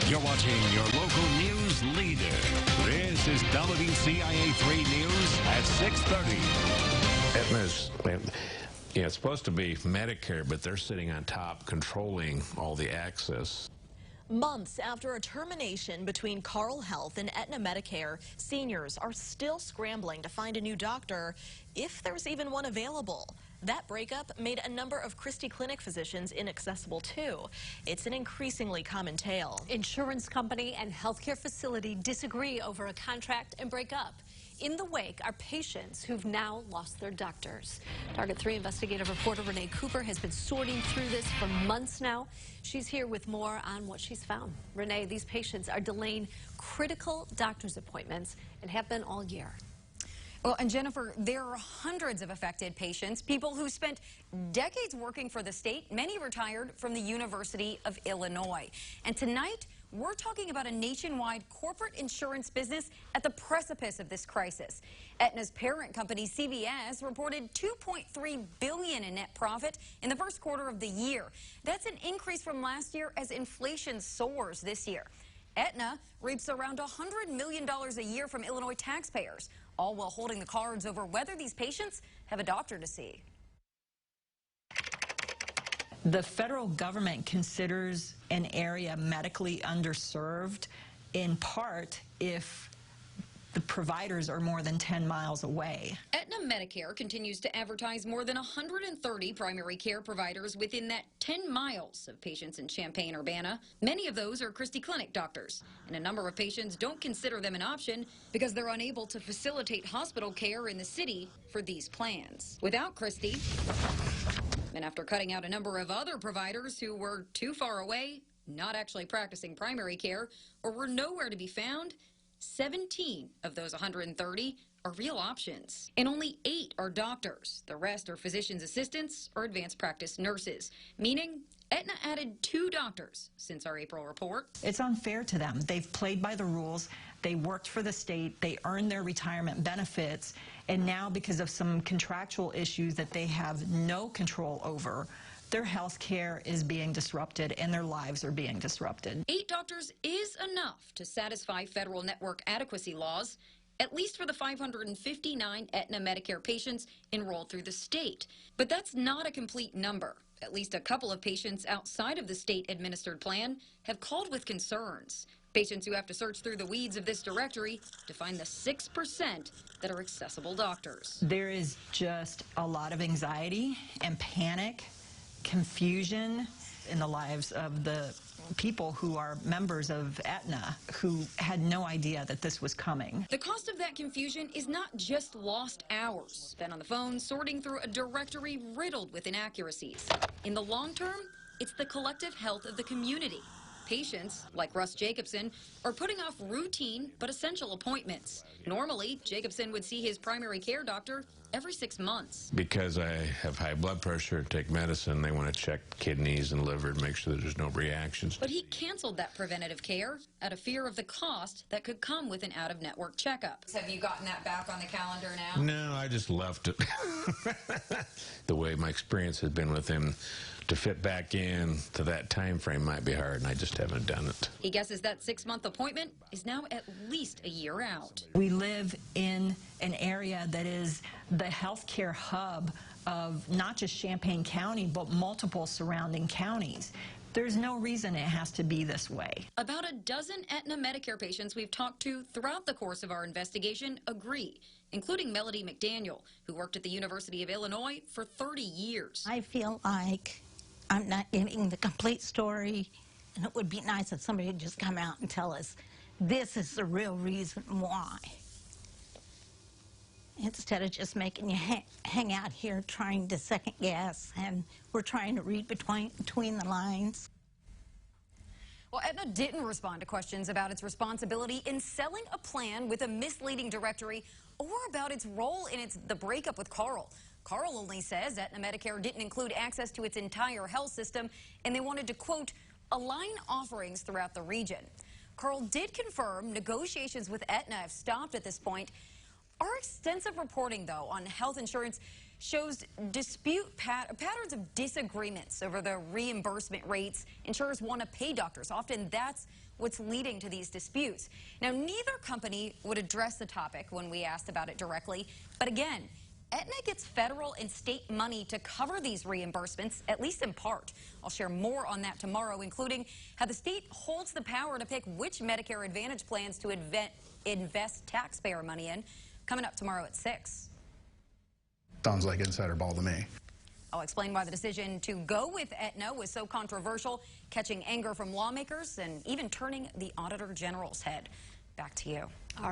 You're watching your local news leader. This is WCIA 3 News at 6:30. Aetna's, it's supposed to be Medicare, but they're sitting on top controlling all the access. Months after a termination between Carle Health and Aetna Medicare, seniors are still scrambling to find a new doctor, if there's even one available. That breakup made a number of Christie Clinic physicians inaccessible too. It's an increasingly common tale. Insurance company and healthcare facility disagree over a contract and break up. In the wake are patients who've now lost their doctors. Target 3 investigative reporter Renee Cooper has been sorting through this for months now. She's here with more on what she's found. Renee, these patients are delaying critical doctor's appointments and have been all year. Well, and Jennifer, there are hundreds of affected patients, people who spent decades working for the state, many retired from the University of Illinois. And tonight, we're talking about a nationwide corporate insurance business at the precipice of this crisis. Aetna's parent company, CVS, reported $2.3 billion in net profit in the first quarter of the year. That's an increase from last year as inflation soars this year. Aetna reaps around $100 million a year from Illinois taxpayers, all while holding the cards over whether these patients have a doctor to see. The federal government considers an area medically underserved in part if the providers are more than 10 miles away. Aetna Medicare continues to advertise more than 130 primary care providers within that 10 miles of patients in Champaign-Urbana. Many of those are Christie Clinic doctors, and a number of patients don't consider them an option because they're unable to facilitate hospital care in the city for these plans. Without Christie, and after cutting out a number of other providers who were too far away, not actually practicing primary care, or were nowhere to be found, 17 of those 130 are real options, and only 8 are doctors. The rest are physician's assistants or advanced practice nurses, meaning Aetna added 2 doctors since our April report. It's unfair to them. They've played by the rules. They worked for the state. They earned their retirement benefits. And now, because of some contractual issues that they have no control over, their health care is being disrupted and their lives are being disrupted. 8 doctors is enough to satisfy federal network adequacy laws, at least for the 559 Aetna Medicare patients enrolled through the state. But that's not a complete number. At least a couple of patients outside of the state-administered plan have called with concerns. Patients who have to search through the weeds of this directory to find the 6% that are accessible doctors. There is just a lot of anxiety and panic, confusion in the lives of the people who are members of Aetna who had no idea that this was coming. The cost of that confusion is not just lost hours spent on the phone sorting through a directory riddled with inaccuracies. In the long term, it's the collective health of the community. Patients, like Russ Jacobson, are putting off routine but essential appointments. Normally, Jacobson would see his primary care doctor every 6 months. Because I have high blood pressure, take medicine, they want to check kidneys and liver to make sure that there's no reactions. But he canceled that preventative care out of fear of the cost that could come with an out-of-network checkup. Have you gotten that back on the calendar now? No, I just left it. The way my experience has been with him, to fit back in to that time frame might be hard, and I just haven't done it. He guesses that 6-month appointment is now at least a year out. We live in an area that is the healthcare hub of not just Champaign County, but multiple surrounding counties. There's no reason it has to be this way. About a dozen Aetna Medicare patients we've talked to throughout the course of our investigation agree, including Melody McDaniel, who worked at the University of Illinois for 30 years. I feel like I'm not getting the complete story, and it would be nice if somebody would just come out and tell us this is the real reason why, instead of just making you hang out here trying to second guess, and we're trying to read between the lines. Well, Aetna didn't respond to questions about its responsibility in selling a plan with a misleading directory or about its role in the breakup with Carle. Carle only says Aetna Medicare didn't include access to its entire health system, and they wanted to, quote, align offerings throughout the region. Carle did confirm negotiations with Aetna have stopped at this point. Our extensive reporting, though, on health insurance shows patterns of disagreements over the reimbursement rates insurers want to pay doctors. Often that's what's leading to these disputes. Now, neither company would address the topic when we asked about it directly, but again, Aetna gets federal and state money to cover these reimbursements, at least in part. I'll share more on that tomorrow, including how the state holds the power to pick which Medicare Advantage plans to invest taxpayer money in. Coming up tomorrow at 6. Sounds like insider ball to me. I'll explain why the decision to go with Aetna was so controversial, catching anger from lawmakers and even turning the Auditor General's head. Back to you.